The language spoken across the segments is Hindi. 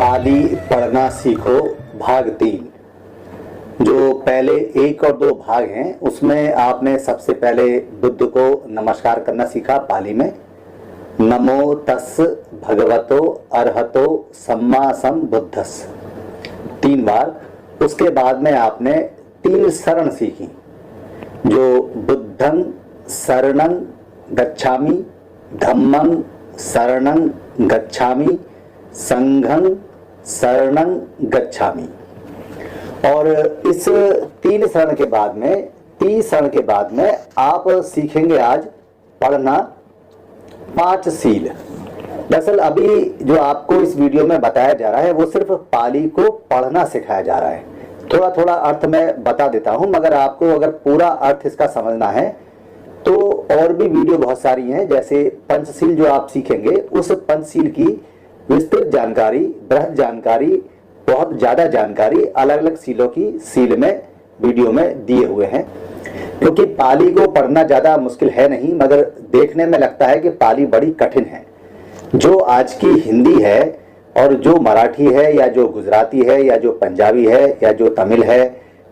पाली पढ़ना सीखो भाग 3। जो पहले 1 और 2 भाग हैं उसमें आपने सबसे पहले बुद्ध को नमस्कार करना सीखा पाली में, नमो तस् भगवतो अरहतो सम्मा संबुद्धस् 3 बार। उसके बाद में आपने 3 शरण सीखी, जो बुद्धं शरणं गच्छामि, धम्मं शरणं गच्छामि, संघं शरणं गच्छामि। और इस 3 शरण के बाद में 30 शरण के बाद में आप सीखेंगे आज पढ़ना 5 सील। दरअसल अभी जो आपको इस वीडियो में बताया जा रहा है वो सिर्फ पाली को पढ़ना सिखाया जा रहा है। थोड़ा थोड़ा अर्थ मैं बता देता हूं, मगर आपको अगर पूरा अर्थ इसका समझना है तो और भी वीडियो बहुत सारी हैं। जैसे पंचशील जो आप सीखेंगे, उस पंचशील की विस्तृत जानकारी, बृहद जानकारी, बहुत ज्यादा जानकारी अलग अलग सीलों की सील में वीडियो में दिए हुए हैं। क्योंकि पाली को पढ़ना ज्यादा मुश्किल है नहीं, मगर देखने में लगता है कि पाली बड़ी कठिन है। जो आज की हिंदी है और जो मराठी है या जो गुजराती है या जो पंजाबी है या जो तमिल है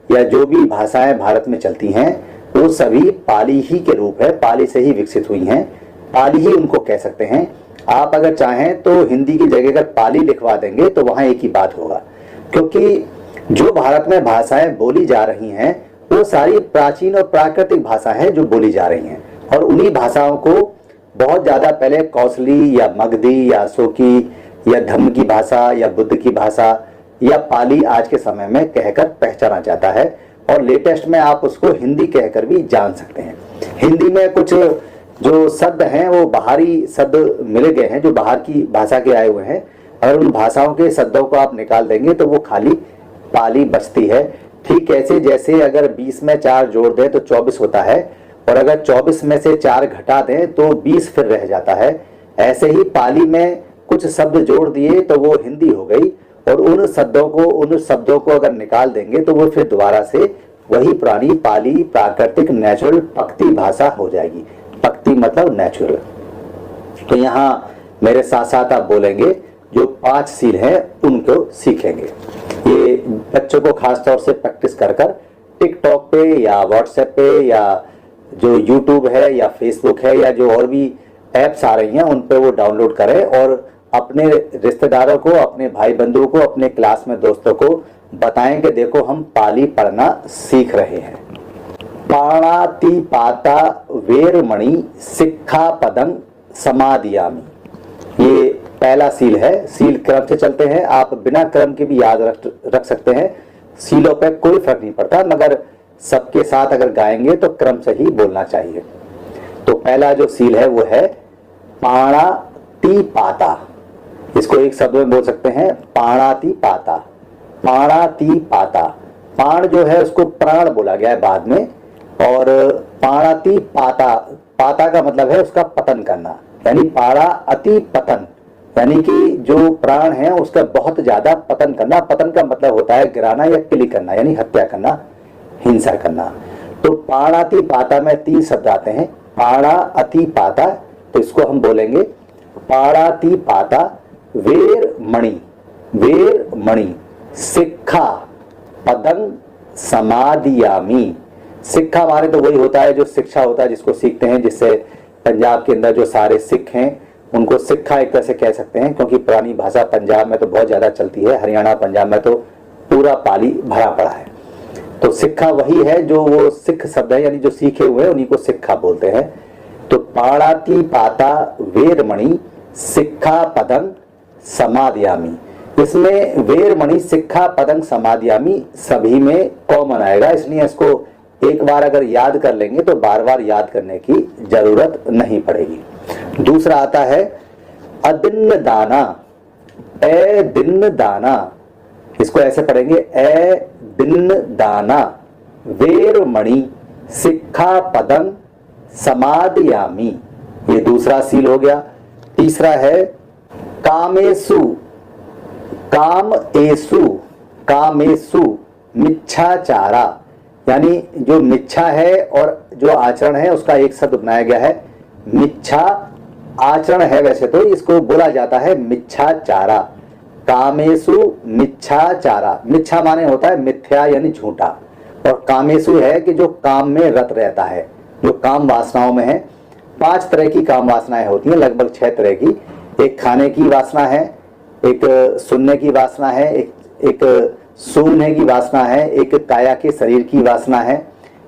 या जो भी भाषाएं भारत में चलती हैं, वो सभी पाली ही के रूप है, पाली से ही विकसित हुई हैं। पाली ही उनको कह सकते हैं। आप अगर चाहें तो हिंदी की जगह अगर पाली लिखवा देंगे तो वहां एक ही बात होगा, क्योंकि जो भारत में भाषाएं बोली जा रही हैं वो सारी प्राचीन और प्राकृतिक भाषा है जो बोली जा रही हैं। और उन्हीं भाषाओं को बहुत ज्यादा पहले कौशली या मगधी या शोकी या धम्म की भाषा या बुद्ध की भाषा या पाली आज के समय में कहकर पहचाना जाता है। और लेटेस्ट में आप उसको हिंदी कहकर भी जान सकते हैं। हिंदी में कुछ जो शब्द हैं वो बाहरी शब्द मिले गए हैं, जो बाहर की भाषा के आए हुए हैं। अगर उन भाषाओं के शब्दों को आप निकाल देंगे तो वो खाली पाली बचती है। ठीक ऐसे जैसे अगर 20 में 4 जोड़ दें तो 24 होता है, और अगर 24 में से 4 घटा दें तो 20 फिर रह जाता है। ऐसे ही पाली में कुछ शब्द जोड़ दिए तो वो हिंदी हो गई, और उन शब्दों को अगर निकाल देंगे तो वो फिर दोबारा से वही पुरानी पाली प्राकृतिक नेचुरल पक्ती भाषा हो जाएगी। पक्ती मतलब नेचुरल। तो यहाँ मेरे साथ साथ आप बोलेंगे, जो 5 सील हैं उनको सीखेंगे। ये बच्चों को खास तौर से प्रैक्टिस कर टिकटॉक पे या व्हाट्सएप पे या जो यूट्यूब है या फेसबुक है या जो और भी ऐप्स आ रही हैं उन पे वो डाउनलोड करें, और अपने रिश्तेदारों को, अपने भाई बंधुओं को, अपने क्लास में दोस्तों को बताएं कि देखो हम पाली पढ़ना सीख रहे हैं। पाणातिपाता वेरमणि सिक्खापदं समादियामि, ये पहला सील है। सील क्रम से चलते हैं, आप बिना क्रम के भी याद रख सकते हैं। सीलों पे कोई फर्क नहीं पड़ता, मगर सबके साथ अगर गाएंगे तो क्रम से ही बोलना चाहिए। तो पहला जो सील है वो है पाणातिपाता। इसको एक शब्द में बोल सकते हैं, पाणातिपाता। पाणातिपाता, पाण जो है उसको प्राण बोला गया है बाद में, और पाणातिपाता, पाता का मतलब है उसका पतन करना, यानी पाड़ा अति पतन, यानी कि जो प्राण है उसका बहुत ज्यादा पतन करना। पतन का मतलब होता है गिराना या किली करना, यानी हत्या करना, हिंसा करना। तो पाणातिपाता में 3 शब्द आते हैं। पाड़ा अतिपाता, तो इसको हम बोलेंगे पाणातिपाता वेरमणि, वेरमणि सिक्खा पदं समादियामि। सिक्खा माने तो वही होता है जो शिक्षा होता है, जिसको सीखते हैं, जिससे पंजाब के अंदर जो सारे सिख हैं उनको सिक्खा एक तरह से कह सकते हैं, क्योंकि पुरानी भाषा पंजाब में तो बहुत ज्यादा चलती है। हरियाणा पंजाब में तो पूरा पाली भरा पड़ा है। तो सिक्खा वही है जो वो सिख शब्द है, यानी जो सीखे हुए हैं उन्हीं को सिक्खा बोलते हैं। तो पाणातिपाता वेरमणि सिक्खा पदं समादियामि, इसमें वेरमणि सिक्खा पदं समादियामि सभी में कॉमन आएगा, इसलिए इसको एक बार अगर याद कर लेंगे तो बार बार याद करने की जरूरत नहीं पड़ेगी। दूसरा आता है अदिन्न दाना, ए दिन्न दाना, इसको ऐसे पढ़ेंगे ए दिन्न दाना वेरमणि सिक्खा पदं समादियामि, ये दूसरा सील हो गया। तीसरा है कामेसु, कामेसु, कामेसु मिच्छाचारा, यानी जो मिच्छा है और जो आचरण है उसका एक शब्द बनाया गया है मिच्छा। आचरण है वैसे तो इसको बोला जाता है मिच्छाचारा। कामेशु मिच्छाचारा, मिच्छा माने होता है मिथ्या यानी झूठा, और कामेशु है कि जो काम में रत रहता है, जो काम वासनाओं में है। 5 तरह की काम वासनाएं होती हैं, लगभग 6 तरह की। एक खाने की वासना है, एक सुनने की वासना है, एक सूंघने की वासना है, एक काया के शरीर की वासना है,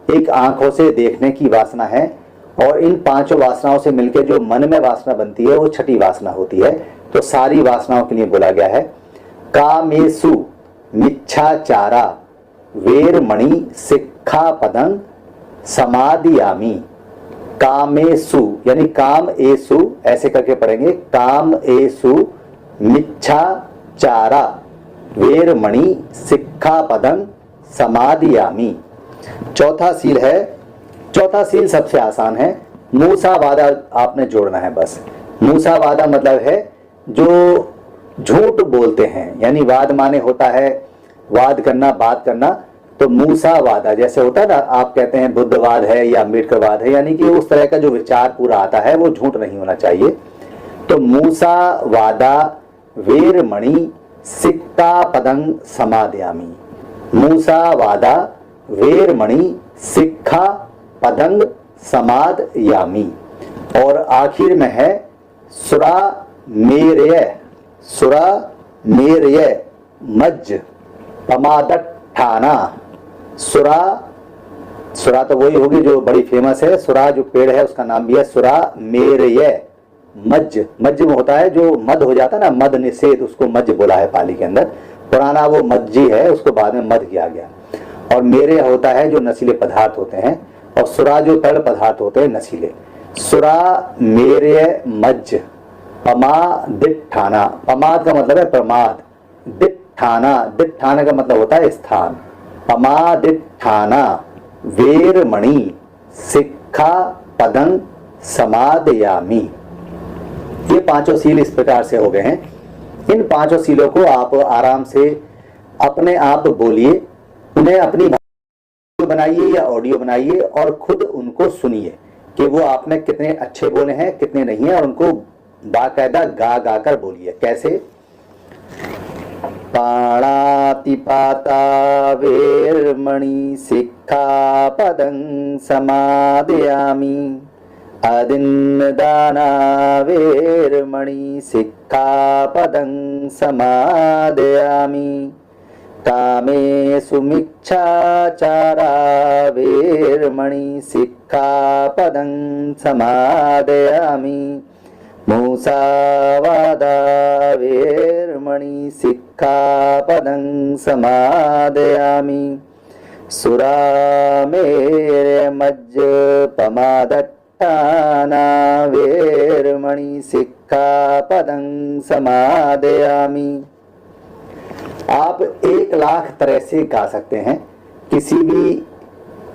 एक आंखों से देखने की वासना है, और इन 5 वासनाओं से मिलकर जो मन में वासना बनती है वो छठी वासना होती है। तो सारी वासनाओं के लिए बोला गया है कामेषु मिच्छाचारा वेरमणि सिक्खापदं समादियामि। कामेषु यानी काम एसु, ऐसे करके पढ़ेंगे, काम एसु मिच्छाचारा वेरमणि सिक्खापदं समादियामि। चौथा सील है, चौथा सील सबसे आसान है, मूसावादा आपने जोड़ना है बस। मूसावादा मतलब है जो झूठ बोलते हैं, यानी वाद माने होता है वाद करना, बात करना, तो मूसावादा जैसे होता है ना, आप कहते हैं बुद्धवाद है या अम्बेडकरवाद है, यानी कि उस तरह का जो विचार पूरा आता है वो झूठ नहीं होना चाहिए। तो मूसावादा वेरमणि सिक्खापदं समादयामि, मूसावादा वेरमणि सिक्खापदं समादयामि। और आखिर में है सुरामेरय, सुरामेरय मज्ज पमादट्ठाना। सुरा तो वही होगी जो बड़ी फेमस है, सुरा जो पेड़ है उसका नाम भी है सुरामेरय मज्ज। मज्ज में होता है जो मद हो जाता है ना, मद निषेध, उसको मज्ज बोला है पाली के अंदर। पुराना वो मज्जी है, उसको बाद में मद किया गया। और मेरे होता है जो नशीले पदार्थ होते हैं, और सुरा जो तरल पदार्थ होते हैं नशीले। सुरा मेरे मज्ज पमादिट्ठाना, पमाद का मतलब है प्रमाद, दिट्ठाना, दिट्ठाना का मतलब होता है स्थान। पमादिट्ठाना वेरमणि सिक्खापदं समादयामि। ये 5 सील इस प्रकार से हो गए हैं। इन 5 सीलों को आप आराम से अपने आप बोलिए, उन्हें अपनी वीडियो बनाइए या ऑडियो बनाइए और खुद उनको सुनिए कि वो आपने कितने अच्छे बोले हैं कितने नहीं है, और उनको बाकायदा गा गा कर बोलिए। कैसे? पाणातिपाता वेरमणि सिक्खापदं समादयामि, अदिन्नदाना वेरमणि सिक्खापदं समादयामि, कामेषु मिच्छाचारा वेरमणि सिक्खापदं समादयामि, मूसावादा वेरमणि सिक्खापदं समादयामि, सुरामेरयमज्ज पमादट्ठाना वेरमणि सिक्खापदं समादयामि। आप 1,00,000 तरह से गा सकते हैं। किसी भी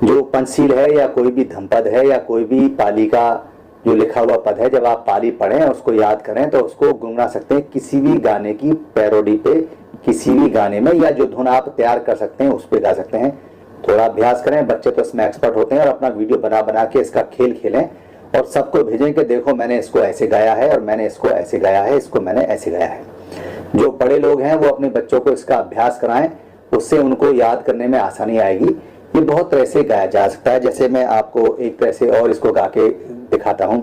जो पंचशील है या कोई भी धमपद है या कोई भी पाली का जो लिखा हुआ पद है, जब आप पाली पढ़ें उसको याद करें तो उसको गुनगुना सकते हैं किसी भी गाने की पैरोडी पे, किसी भी गाने में, या जो धुन आप तैयार कर सकते हैं उस पर गा सकते हैं। थोड़ा अभ्यास करें, बच्चे तो इसमें एक्सपर्ट होते हैं, और अपना वीडियो बना बना के इसका खेल खेलें और सबको भेजें कि देखो मैंने इसको ऐसे गाया है और मैंने इसको ऐसे गाया है, इसको मैंने ऐसे गाया है। जो बड़े लोग हैं वो अपने बच्चों को इसका अभ्यास कराएं, उससे उनको याद करने में आसानी आएगी। ये बहुत तरह से गाया जा सकता है, जैसे मैं आपको एक तरह से और इसको गा के दिखाता हूँ।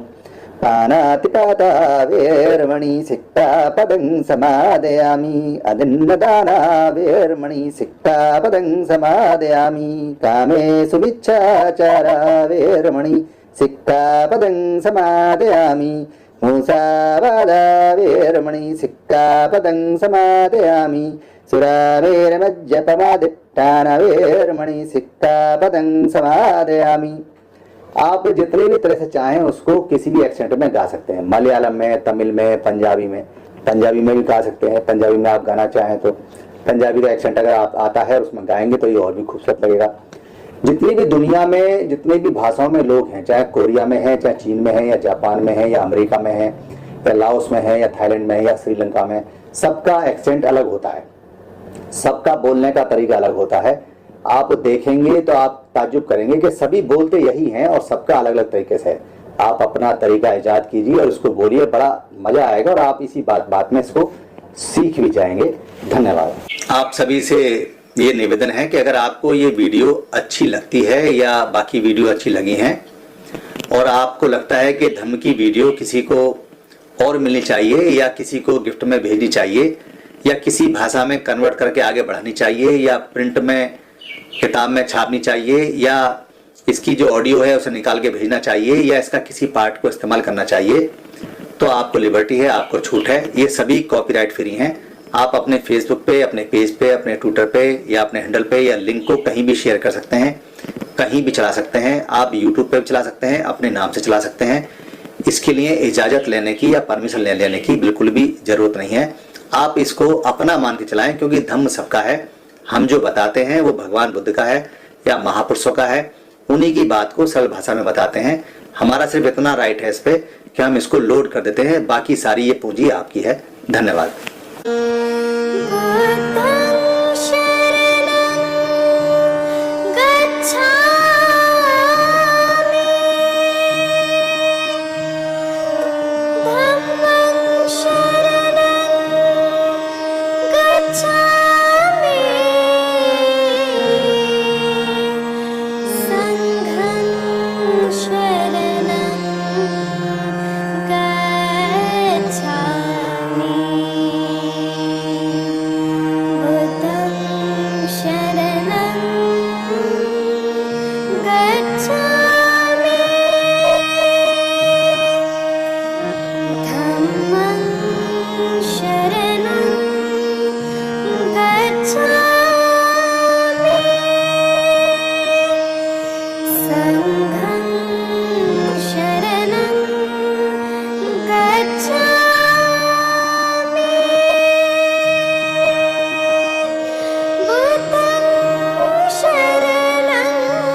पाणातिपाता वेरमणि सिक्खापदं समादयामि, अदिन्नदाना वेरमणि सिक्खापदं समादयामि, कामेषु मिच्छाचारा वेरमणि सिक्खापदं समादयामि, मूसावादा वेरमणि सिक्खापदं समादयामि, सुरामेरमज्ज पमादिट्ठाना वेरमणि सिक्खापदं समादयामि। आप जितने भी तरह से चाहें उसको किसी भी एक्सेंट में गा सकते हैं, मलयालम में, तमिल में, पंजाबी में भी गा सकते हैं। पंजाबी में आप गाना चाहें तो पंजाबी का एक्सेंट अगर आप आता है उसमें गाएंगे तो ये और भी खूबसूरत लगेगा। जितनी भी दुनिया में जितने भी भाषाओं में लोग हैं, चाहे कोरिया में है, चाहे चीन में है, या जापान में है, या अमेरिका में है, या लाओस में है, या थाईलैंड में है, या श्रीलंका में, सबका एक्सेंट अलग होता है, सबका बोलने का तरीका अलग होता है। आप देखेंगे तो आप ताज्जुब करेंगे कि सभी बोलते यही हैं और सबका अलग अलग तरीके से है। आप अपना तरीका ईजाद कीजिए और उसको बोलिए, बड़ा मजा आएगा और आप इसी बात में इसको सीख भी जाएंगे। धन्यवाद। आप सभी से ये निवेदन है कि अगर आपको ये वीडियो अच्छी लगती है या बाकी वीडियो अच्छी लगी हैं और आपको लगता है कि धम्म की वीडियो किसी को और मिलनी चाहिए या किसी को गिफ्ट में भेजनी चाहिए या किसी भाषा में कन्वर्ट करके आगे बढ़ानी चाहिए या प्रिंट में किताब में छापनी चाहिए या इसकी जो ऑडियो है उसे निकाल के भेजना चाहिए या इसका किसी पार्ट को इस्तेमाल करना चाहिए, तो आपको लिबर्टी है, आपको छूट है। ये सभी कॉपीराइट फ्री हैं। आप अपने फेसबुक पे, अपने पेज पे, अपने ट्विटर पे या अपने हैंडल पे या लिंक को कहीं भी शेयर कर सकते हैं, कहीं भी चला सकते हैं। आप यूट्यूब पे भी चला सकते हैं, अपने नाम से चला सकते हैं। इसके लिए इजाज़त लेने की या परमिशन लेने की बिल्कुल भी ज़रूरत नहीं है। आप इसको अपना मान के चलाएं, क्योंकि धम्म सबका है। हम जो बताते हैं वो भगवान बुद्ध का है या महापुरुषों का है, उन्हीं की बात को सरल भाषा में बताते हैं। हमारा सिर्फ इतना राइट है इस पे कि हम इसको लोड कर देते हैं, बाकी सारी ये पूंजी आपकी है। धन्यवाद।